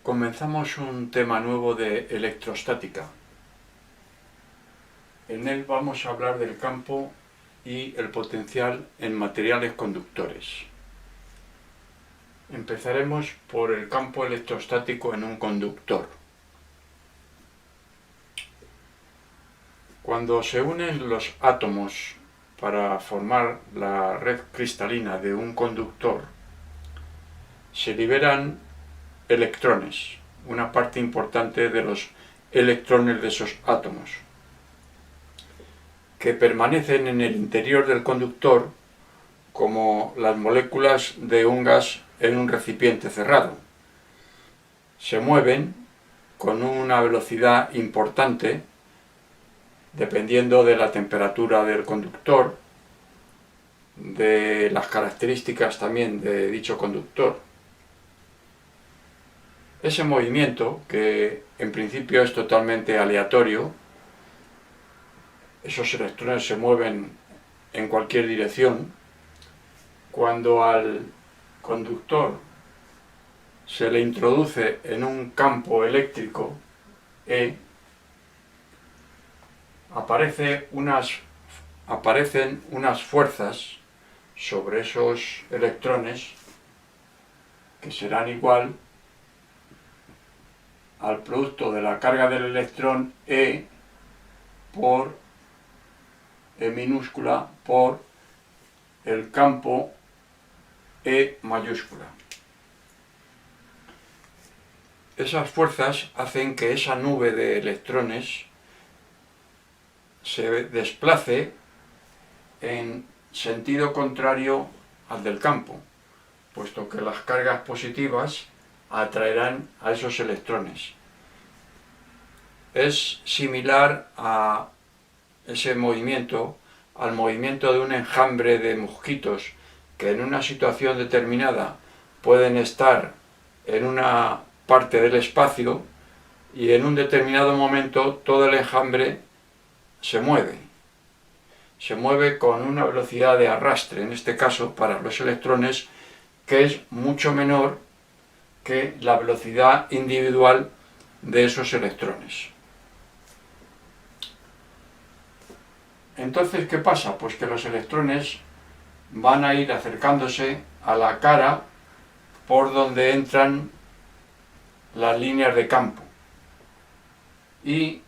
Comenzamos un tema nuevo de electrostática. En él vamos a hablar del campo y el potencial en materiales conductores. Empezaremos por el campo electrostático en un conductor. Cuando se unen los átomos para formar la red cristalina de un conductor, se liberan electrones, una parte importante de los electrones de esos átomos, que permanecen en el interior del conductor como las moléculas de un gas en un recipiente cerrado. Se mueven con una velocidad importante dependiendo de la temperatura del conductor, de las características también de dicho conductor. Ese movimiento, que en principio es totalmente aleatorio, esos electrones se mueven en cualquier dirección, cuando al conductor se le introduce en un campo eléctrico E, aparecen unas fuerzas sobre esos electrones que serán igual al producto de la carga del electrón E por E minúscula por el campo E mayúscula. Esas fuerzas hacen que esa nube de electrones se desplace en sentido contrario al del campo, puesto que las cargas positivas atraerán a esos electrones. Es similar a ese movimiento, al movimiento de un enjambre de mosquitos que en una situación determinada pueden estar en una parte del espacio y en un determinado momento todo el enjambre se mueve con una velocidad de arrastre, en este caso para los electrones, que es mucho menor que la velocidad individual de esos electrones. Entonces, ¿qué pasa? Pues que los electrones van a ir acercándose a la cara por donde entran las líneas de campo y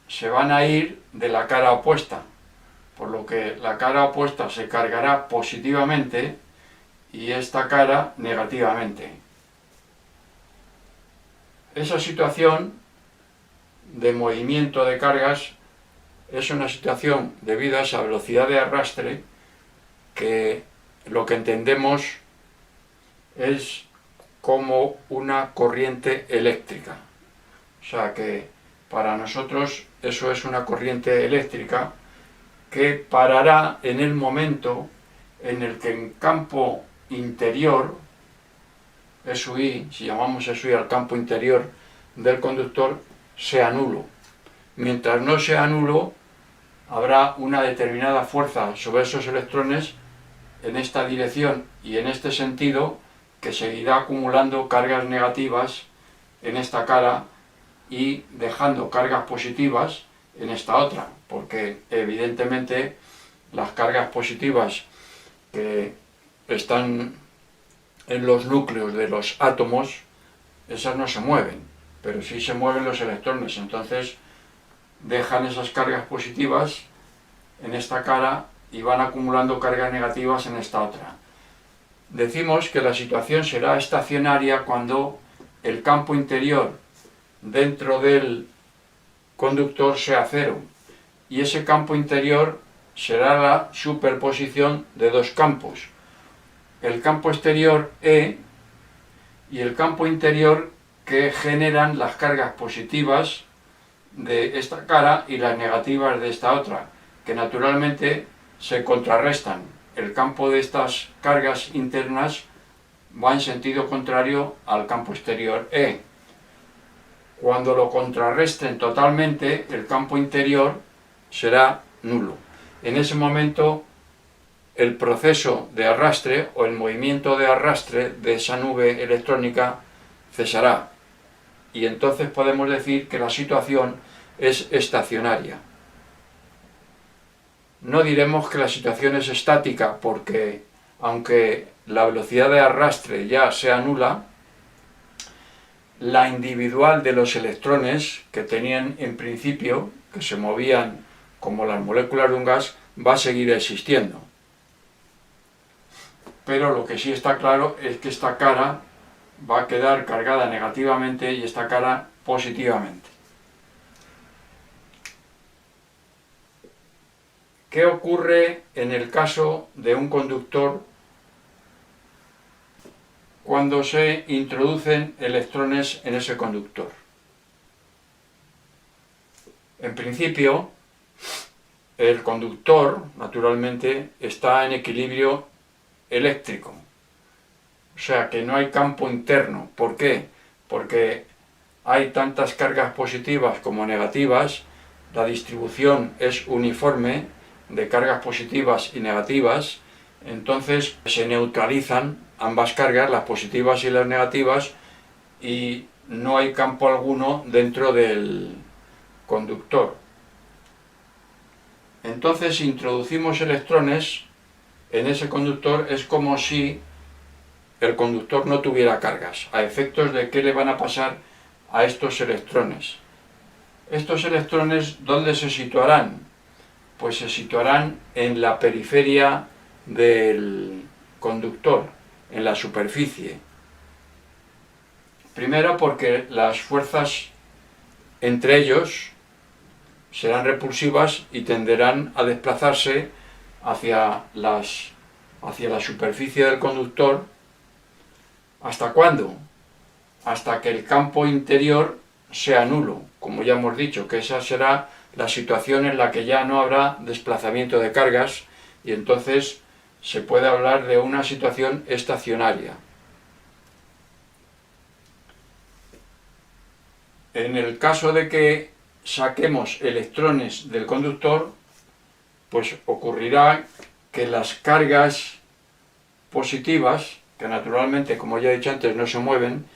se van a ir de la cara opuesta, por lo que la cara opuesta se cargará positivamente y esta cara negativamente. Esa situación de movimiento de cargas es una situación debido a esa velocidad de arrastre que lo que entendemos es como una corriente eléctrica. O sea que para nosotros eso es una corriente eléctrica que parará en el momento en el que en campo interior, SUI, si llamamos SUI al campo interior del conductor, sea nulo. Mientras no sea nulo, habrá una determinada fuerza sobre esos electrones en esta dirección y en este sentido, que seguirá acumulando cargas negativas en esta cara y dejando cargas positivas en esta otra, porque evidentemente las cargas positivas que están en los núcleos de los átomos, esas no se mueven, pero sí se mueven los electrones, entonces dejan esas cargas positivas en esta cara y van acumulando cargas negativas en esta otra. Decimos que la situación será estacionaria cuando el campo interior dentro del conductor sea cero, y ese campo interior será la superposición de dos campos, el campo exterior E y el campo interior que generan las cargas positivas de esta cara y las negativas de esta otra, que naturalmente se contrarrestan. El campo de estas cargas internas va en sentido contrario al campo exterior E. Cuando lo contrarresten totalmente, el campo interior será nulo. En ese momento, el proceso de arrastre o el movimiento de arrastre de esa nube electrónica cesará. Y entonces podemos decir que la situación es estacionaria. No diremos que la situación es estática porque, aunque la velocidad de arrastre ya sea nula, la individual de los electrones que tenían en principio, que se movían como las moléculas de un gas, va a seguir existiendo. Pero lo que sí está claro es que esta cara va a quedar cargada negativamente y esta cara positivamente. ¿Qué ocurre en el caso de un conductor cuando se introducen electrones en ese conductor? En principio, el conductor, naturalmente, está en equilibrio eléctrico. O sea que no hay campo interno. ¿Por qué? Porque hay tantas cargas positivas como negativas, la distribución es uniforme de cargas positivas y negativas, entonces se neutralizan ambas cargas, las positivas y las negativas, y no hay campo alguno dentro del conductor. Entonces, si introducimos electrones en ese conductor, es como si el conductor no tuviera cargas, a efectos de qué le van a pasar a estos electrones. Estos electrones, ¿dónde se situarán? Pues se situarán en la periferia del conductor, en la superficie. Primero porque las fuerzas entre ellos serán repulsivas y tenderán a desplazarse hacia la superficie del conductor. ¿Hasta cuándo? Hasta que el campo interior sea nulo, como ya hemos dicho, que esa será la situación en la que ya no habrá desplazamiento de cargas y entonces se puede hablar de una situación estacionaria. En el caso de que saquemos electrones del conductor, pues ocurrirá que las cargas positivas, que naturalmente, como ya he dicho antes, no se mueven,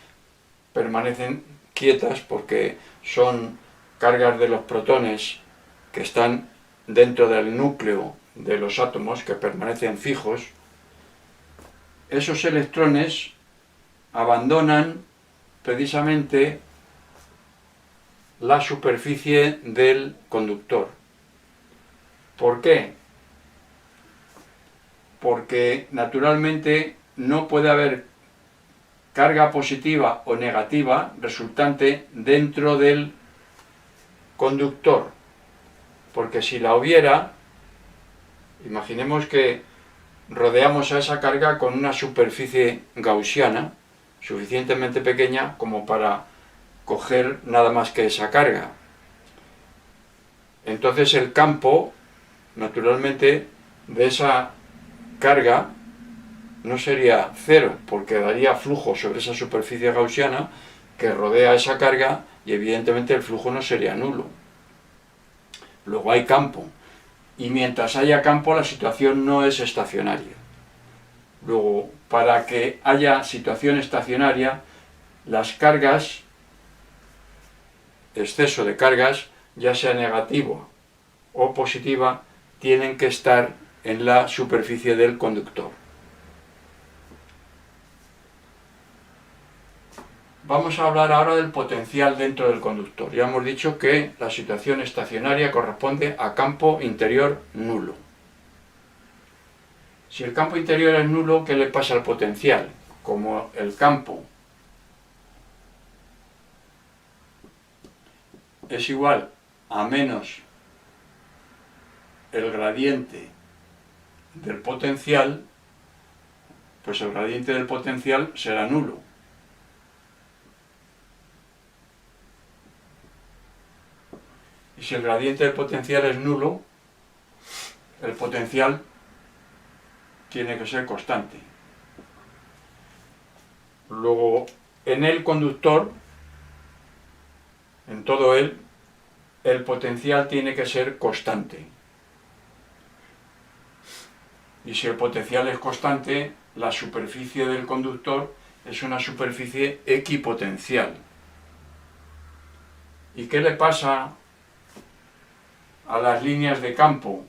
permanecen quietas porque son cargas de los protones que están dentro del núcleo de los átomos, que permanecen fijos. Esos electrones abandonan precisamente la superficie del conductor. ¿Por qué? Porque naturalmente no puede haber carga positiva o negativa resultante dentro del conductor, porque si la hubiera, imaginemos que rodeamos a esa carga con una superficie gaussiana suficientemente pequeña como para coger nada más que esa carga. Entonces el campo, naturalmente, de esa carga no sería cero, porque daría flujo sobre esa superficie gaussiana que rodea esa carga y evidentemente el flujo no sería nulo. Luego hay campo, y mientras haya campo la situación no es estacionaria. Luego, para que haya situación estacionaria, las cargas, exceso de cargas, ya sea negativa o positiva, tienen que estar en la superficie del conductor. Vamos a hablar ahora del potencial dentro del conductor. Ya hemos dicho que la situación estacionaria corresponde a campo interior nulo. Si el campo interior es nulo, ¿qué le pasa al potencial? Como el campo es igual a menos el gradiente del potencial, pues el gradiente del potencial será nulo. Y si el gradiente del potencial es nulo, el potencial tiene que ser constante. Luego, en el conductor, en todo él, el potencial tiene que ser constante. Y si el potencial es constante, la superficie del conductor es una superficie equipotencial. ¿Y qué le pasa a las líneas de campo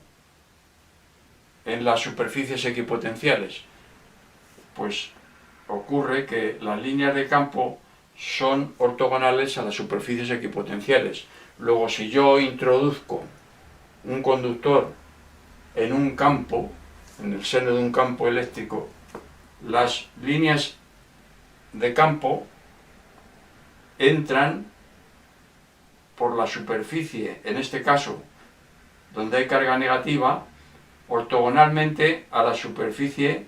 en las superficies equipotenciales? Pues ocurre que las líneas de campo son ortogonales a las superficies equipotenciales. Luego, si yo introduzco un conductor en un campo, en el seno de un campo eléctrico, las líneas de campo entran por la superficie, en este caso, donde hay carga negativa, ortogonalmente a la superficie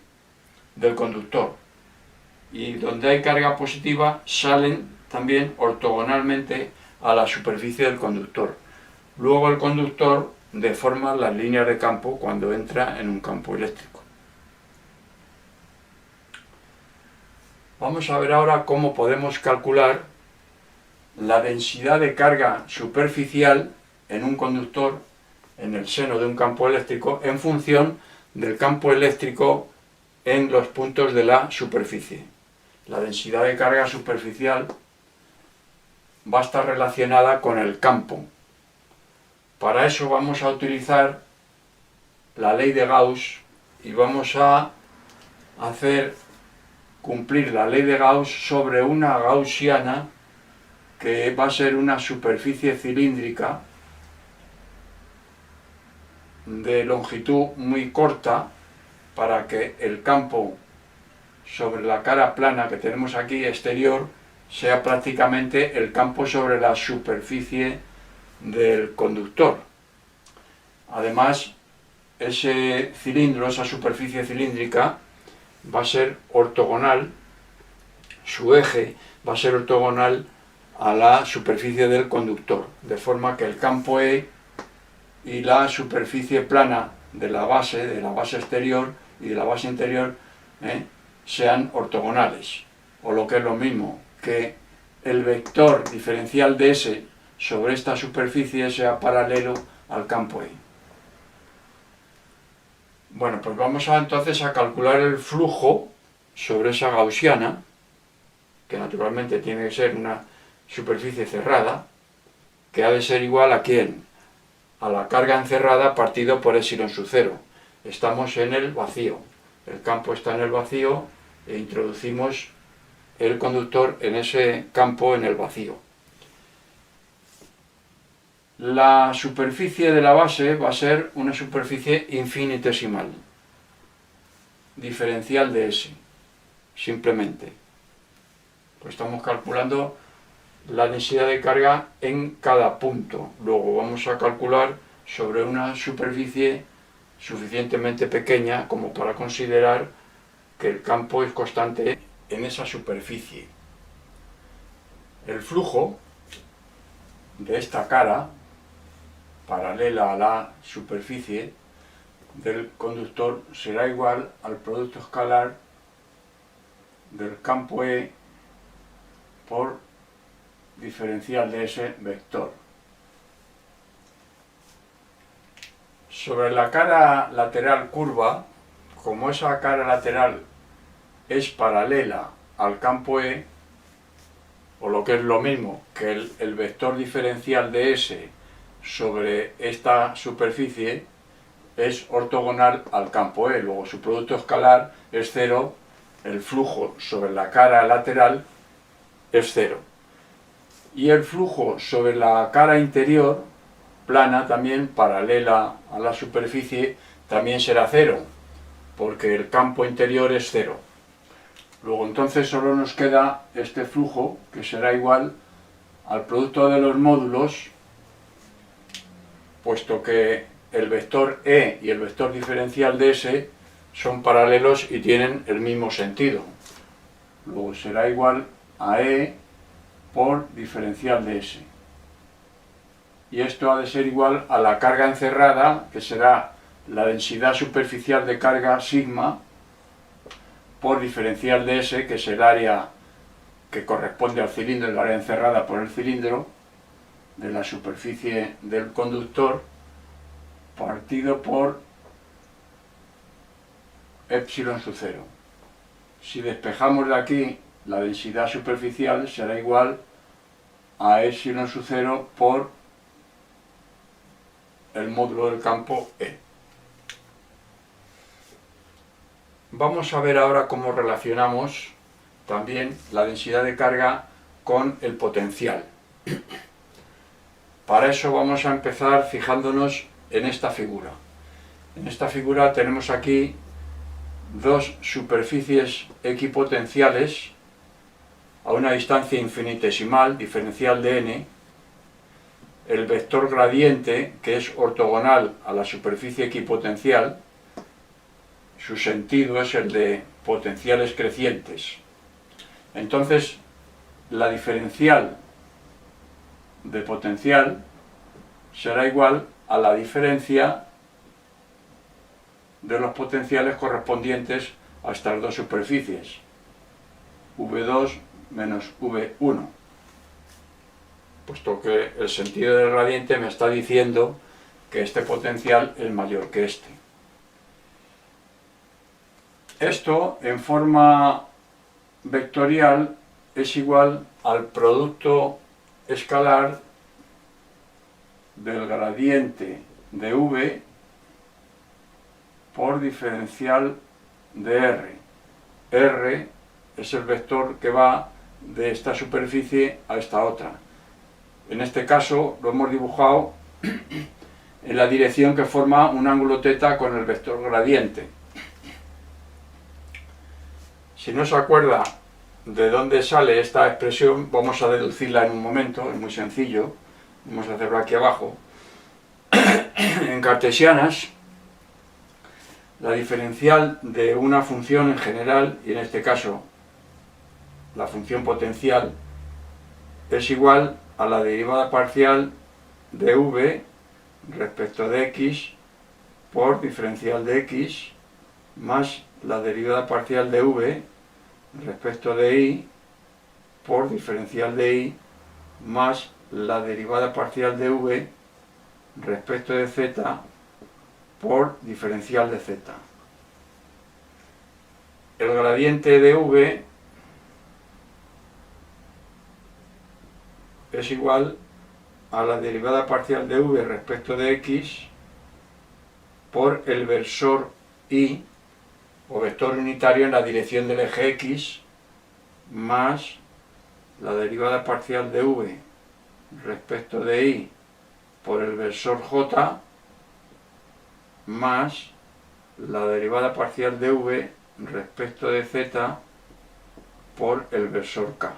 del conductor. Y donde hay carga positiva, salen también ortogonalmente a la superficie del conductor. Luego el conductor deforma las líneas de campo cuando entra en un campo eléctrico. Vamos a ver ahora cómo podemos calcular la densidad de carga superficial en un conductor en el seno de un campo eléctrico en función del campo eléctrico en los puntos de la superficie. La densidad de carga superficial va a estar relacionada con el campo. Para eso vamos a utilizar la ley de Gauss y vamos a hacer cumplir la ley de Gauss sobre una gaussiana que va a ser una superficie cilíndrica de longitud muy corta para que el campo sobre la cara plana que tenemos aquí exterior sea prácticamente el campo sobre la superficie del conductor. Además, ese cilindro, esa superficie cilíndrica, va a ser ortogonal, su eje va a ser ortogonal a la superficie del conductor, de forma que el campo E y la superficie plana de la base exterior y de la base interior sean ortogonales, o lo que es lo mismo, que el vector diferencial de S sobre esta superficie sea paralelo al campo E. Bueno, pues vamos entonces a calcular el flujo sobre esa gaussiana, que naturalmente tiene que ser una superficie cerrada, que ha de ser igual a ¿quién? A la carga encerrada partido por epsilon sub 0. Estamos en el vacío, el campo está en el vacío e introducimos el conductor en ese campo en el vacío. La superficie de la base va a ser una superficie infinitesimal, diferencial de S, simplemente. Pues estamos calculando la densidad de carga en cada punto. Luego vamos a calcular sobre una superficie suficientemente pequeña como para considerar que el campo es constante en esa superficie. El flujo de esta cara paralela a la superficie del conductor será igual al producto escalar del campo E por diferencial de ese vector. Sobre la cara lateral curva, como esa cara lateral es paralela al campo E, o lo que es lo mismo que el vector diferencial de S sobre esta superficie es ortogonal al campo E, luego su producto escalar es 0, el flujo sobre la cara lateral es 0. Y el flujo sobre la cara interior, plana también, paralela a la superficie, también será 0, porque el campo interior es 0. Luego entonces solo nos queda este flujo, que será igual al producto de los módulos, puesto que el vector E y el vector diferencial de S son paralelos y tienen el mismo sentido. Luego será igual a E por diferencial de S. Y esto ha de ser igual a la carga encerrada, que será la densidad superficial de carga sigma, por diferencial de S, que es el área que corresponde al cilindro, el área encerrada por el cilindro, de la superficie del conductor, partido por epsilon sub 0. Si despejamos de aquí la densidad superficial será igual a epsilon sub 0 por el módulo del campo E. Vamos a ver ahora cómo relacionamos también la densidad de carga con el potencial. Para eso vamos a empezar fijándonos en esta figura. En esta figura tenemos aquí dos superficies equipotenciales a una distancia infinitesimal, diferencial de n, el vector gradiente, que es ortogonal a la superficie equipotencial, su sentido es el de potenciales crecientes. Entonces, la diferencial de potencial será igual a la diferencia de los potenciales correspondientes a estas dos superficies, V2 menos V1, puesto que el sentido del gradiente me está diciendo que este potencial es mayor que este. Esto, en forma vectorial, es igual al producto escalar del gradiente de V por diferencial de R. R es el vector que va de esta superficie a esta otra. En este caso lo hemos dibujado en la dirección que forma un ángulo θ con el vector gradiente. Si no se acuerda de dónde sale esta expresión, vamos a deducirla en un momento, es muy sencillo. Vamos a hacerlo aquí abajo. En cartesianas, la diferencial de una función en general, y en este caso la función potencial, es igual a la derivada parcial de v respecto de x por diferencial de x más la derivada parcial de v respecto de y por diferencial de y más la derivada parcial de v respecto de z por diferencial de z. El gradiente de v es igual a la derivada parcial de v respecto de x por el versor y, o vector unitario en la dirección del eje x, más la derivada parcial de v respecto de y por el versor j, más la derivada parcial de v respecto de z por el versor k.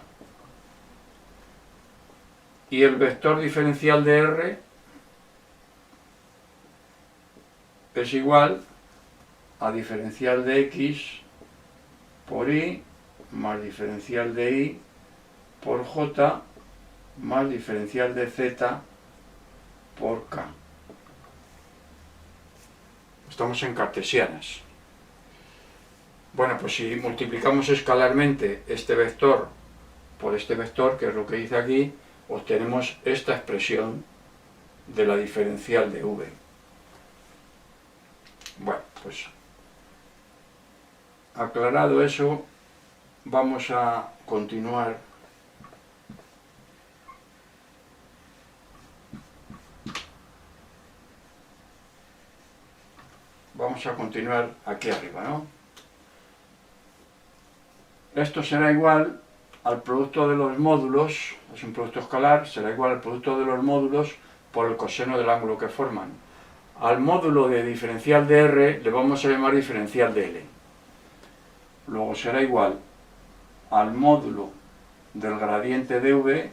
Y el vector diferencial de r es igual a diferencial de x por y más diferencial de y por j más diferencial de z por k. Estamos en cartesianas. Bueno, pues si multiplicamos escalarmente este vector por este vector, que es lo que dice aquí, obtenemos esta expresión de la diferencial de v. Bueno, pues aclarado eso, vamos a continuar aquí arriba, ¿no? Esto será igual al producto de los módulos, es un producto escalar, será igual al producto de los módulos por el coseno del ángulo que forman. Al módulo de diferencial de R le vamos a llamar diferencial de L. Luego será igual al módulo del gradiente de V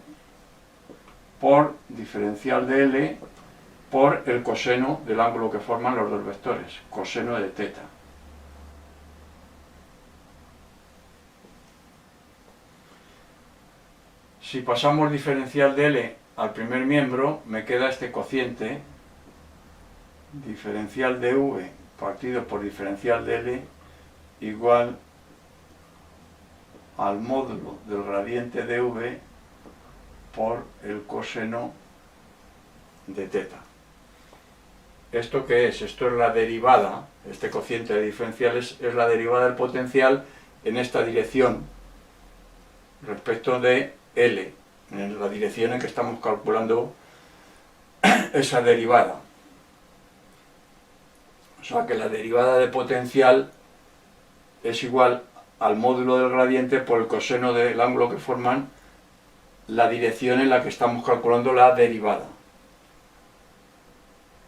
por diferencial de L por el coseno del ángulo que forman los dos vectores, coseno de θ. Si pasamos diferencial de L al primer miembro, me queda este cociente, diferencial de V partido por diferencial de L, igual al módulo del gradiente de V por el coseno de θ. ¿Esto qué es? Esto es la derivada, este cociente de diferenciales es la derivada del potencial en esta dirección respecto de L, en la dirección en que estamos calculando esa derivada. O sea que la derivada de potencial es igual al módulo del gradiente por el coseno del ángulo que forman la dirección en la que estamos calculando la derivada.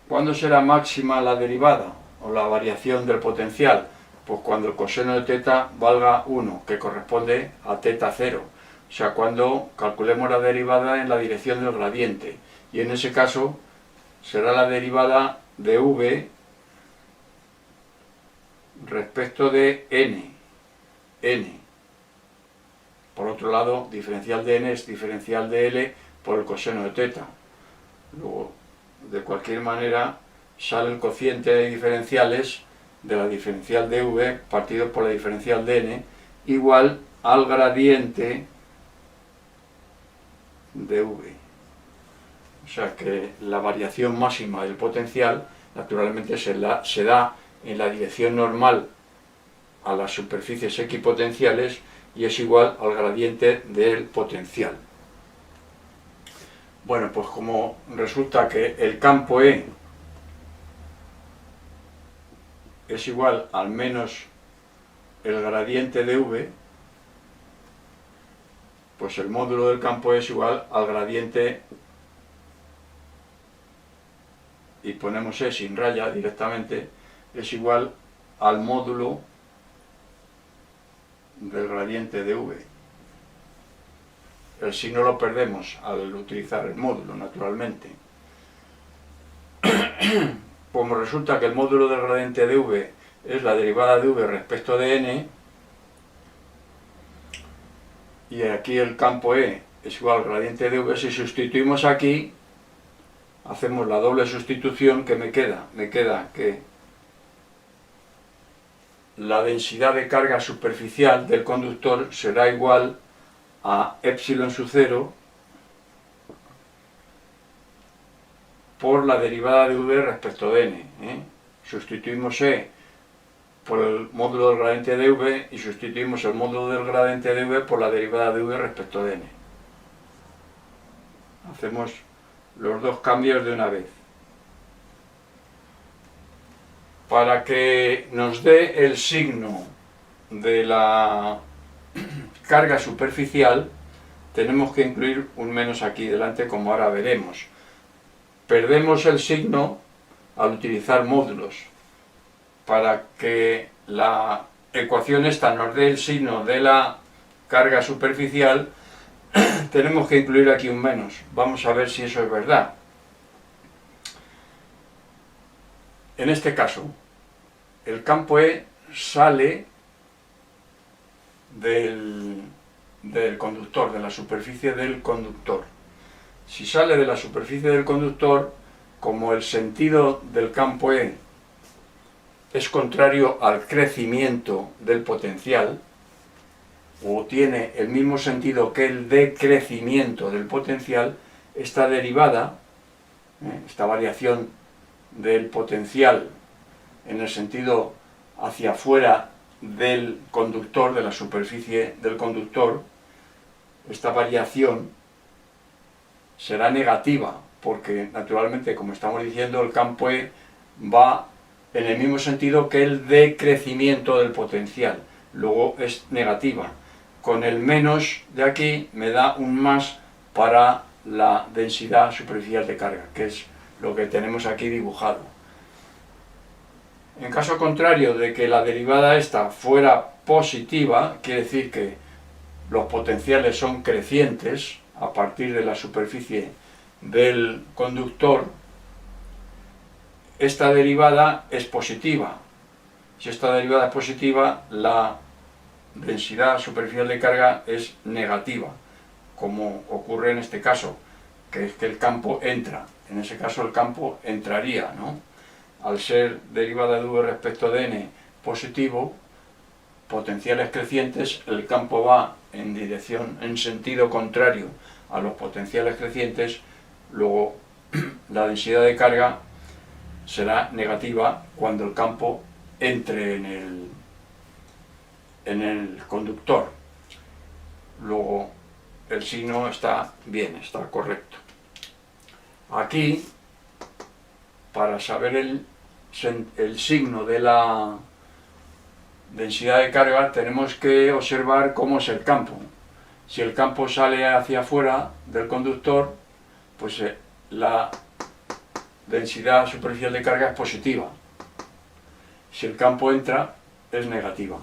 ¿Cuándo será máxima la derivada o la variación del potencial? Pues cuando el coseno de teta valga 1, que corresponde a teta 0. O sea, cuando calculemos la derivada en la dirección del gradiente. Y en ese caso será la derivada de v respecto de n. Por otro lado, diferencial de n es diferencial de L por el coseno de teta. Luego, de cualquier manera, sale el cociente de diferenciales de la diferencial de v partido por la diferencial de n igual al gradiente de v. O sea que la variación máxima del potencial naturalmente se da en la dirección normal a las superficies equipotenciales y es igual al gradiente del potencial. Bueno, pues como resulta que el campo E es igual al menos el gradiente de V, pues el módulo del campo E es igual al gradiente, y ponemos E sin raya directamente, es igual al módulo del gradiente de V. El signo lo perdemos al utilizar el módulo, naturalmente. Como resulta que el módulo del gradiente de V es la derivada de V respecto de n, y aquí el campo E es igual al gradiente de V, si sustituimos aquí, hacemos la doble sustitución, que me queda que la densidad de carga superficial del conductor será igual a epsilon sub 0 por la derivada de v respecto de n. Sustituimos E por el módulo del gradiente de v y sustituimos el módulo del gradiente de v por la derivada de v respecto de n. Hacemos los dos cambios de una vez. Para que nos dé el signo de la carga superficial, tenemos que incluir un menos aquí delante, como ahora veremos. Perdemos el signo al utilizar módulos. Para que la ecuación esta nos dé el signo de la carga superficial, tenemos que incluir aquí un menos. Vamos a ver si eso es verdad. En este caso, el campo E sale del conductor, de la superficie del conductor. Si sale de la superficie del conductor, como el sentido del campo E es contrario al crecimiento del potencial, o tiene el mismo sentido que el decrecimiento del potencial, esta derivada, esta variación del potencial en el sentido hacia afuera del conductor, de la superficie del conductor, esta variación será negativa, porque naturalmente, como estamos diciendo, el campo E va en el mismo sentido que el decrecimiento del potencial, luego es negativa. Con el menos de aquí me da un más para la densidad superficial de carga, que es lo que tenemos aquí dibujado. En caso contrario de que la derivada esta fuera positiva, quiere decir que los potenciales son crecientes a partir de la superficie del conductor, esta derivada es positiva. Si esta derivada es positiva, la densidad superficial de carga es negativa, como ocurre en este caso, que es que el campo entra. En ese caso el campo entraría, ¿no? Al ser derivada de v respecto de n positivo, potenciales crecientes, el campo va en sentido contrario a los potenciales crecientes, luego la densidad de carga será negativa cuando el campo entre en el conductor. luego el signo está bien, está correcto. Aquí, para saber el signo de la densidad de carga, tenemos que observar cómo es el campo. Si el campo sale hacia afuera del conductor, pues la densidad superficial de carga es positiva. Si el campo entra, es negativa.